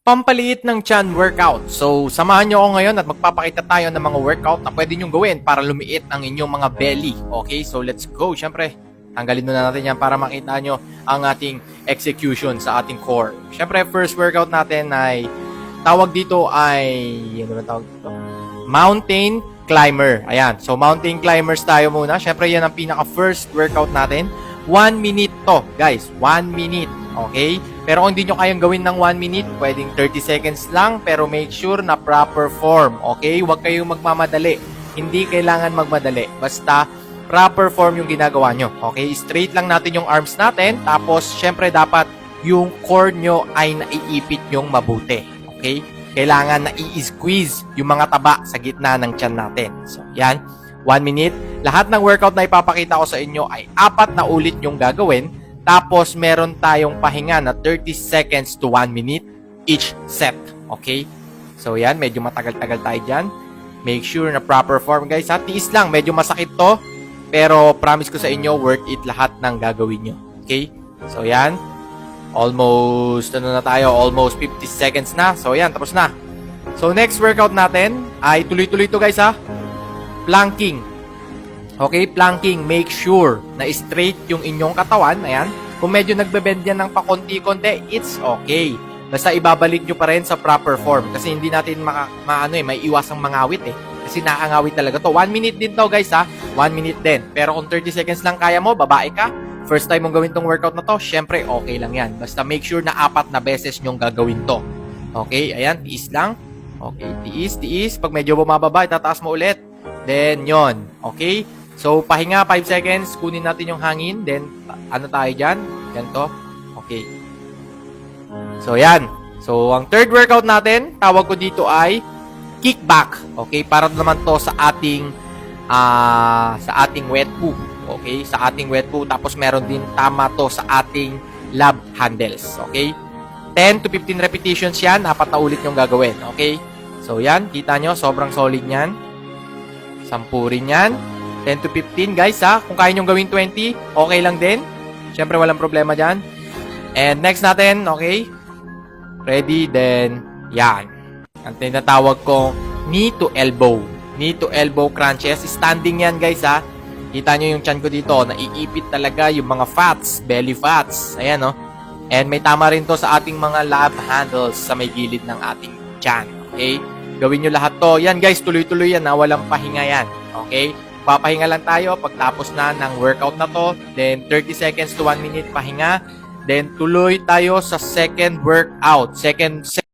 Pampaliit ng tiyan workout. So, samahan nyo ako ngayon at magpapakita tayo ng mga workout na pwede nyong gawin para lumiit ang inyong mga belly. Okay, so let's go. Siyempre, tanggalin muna natin yan para makita nyo ang ating execution sa ating core. Siyempre, first workout natin ay, tawag dito ay, ano ba tawag dito? Mountain climber. Ayan, so mountain climbers tayo muna. Siyempre, yan ang pinaka-first workout natin. 1 minute to, guys. 1 minute. Okay? Pero kung hindi nyo kayang gawin ng 1 minute, pwedeng 30 seconds lang, pero make sure na proper form. Okay? Huwag kayong magmamadali. Hindi kailangan magmadali. Basta, proper form yung ginagawa nyo. Okay? Straight lang natin yung arms natin. Tapos, syempre, dapat yung core nyo ay naiipit nyong mabuti. Okay? Kailangan na i-squeeze yung mga taba sa gitna ng tiyan natin. So, yan. 1 minute. Lahat ng workout na ipapakita ko sa inyo ay 4 na ulit yung gagawin. Tapos, meron tayong pahinga na 30 seconds to 1 minute each set. Okay? So, yan. Medyo matagal-tagal tayo dyan. Make sure na proper form, guys. Ha? Tiis lang. Medyo masakit to. Pero, promise ko sa inyo, worth it lahat ng gagawin nyo. Okay? So, yan. Almost 50 seconds na. So, yan. Tapos na. So, next workout natin ay tuloy-tuloy to, guys, ha? Planking. Okay, planking, make sure na straight yung inyong katawan. Ayan. Kung medyo nagbe-bend yan ng pakonti-konti, it's okay. Basta ibabalik nyo pa rin sa proper form. Kasi hindi natin may iwasang mangawit eh. Kasi nakangawit talaga to. 1 minute din to, guys, ha. 1 minute din. Pero kung 30 seconds lang kaya mo, babae ka, first time mong gawin tong workout na to, syempre okay lang yan. Basta make sure na 4 na beses nyong gagawin to. Okay, ayan, tiis lang. Okay, tiis. Pag medyo bumababa, itataas mo ulit. Then, yon. Okay? So, pahinga 5 seconds, kunin natin yung hangin, then, ano tayo dyan? Ganito. Okay. So, yan. So, ang third workout natin, tawag ko dito ay kickback. Okay? Para naman to sa ating wet poo. Okay? Sa ating wet poo. Tapos, meron din tama to sa ating lab handles. Okay? 10 to 15 repetitions yan, 4 na ulit yung gagawin. Okay? So, yan. Kita nyo, sobrang solid yan. 10 rin yan. 10 to 15, guys, ha? Kung kaya nyong gawin 20, okay lang din. Siyempre, walang problema dyan. And next natin, okay? Ready, then, yan. Ang tinatawag kong knee to elbow. Knee to elbow crunches. Standing yan, guys, ha? Kita nyo yung chan ko dito. Naiipit talaga yung mga fats, belly fats. Ayan, no? And may tama rin to sa ating mga lab handles sa may gilid ng ating chan. Okay? Gawin nyo lahat to. Yan, guys, tuloy-tuloy yan, ha? Walang pahinga yan. Okay? Papahinga lang tayo pagtapos na ng workout na to. Then, 30 seconds to 1 minute pahinga. Then, tuloy tayo sa second workout. Second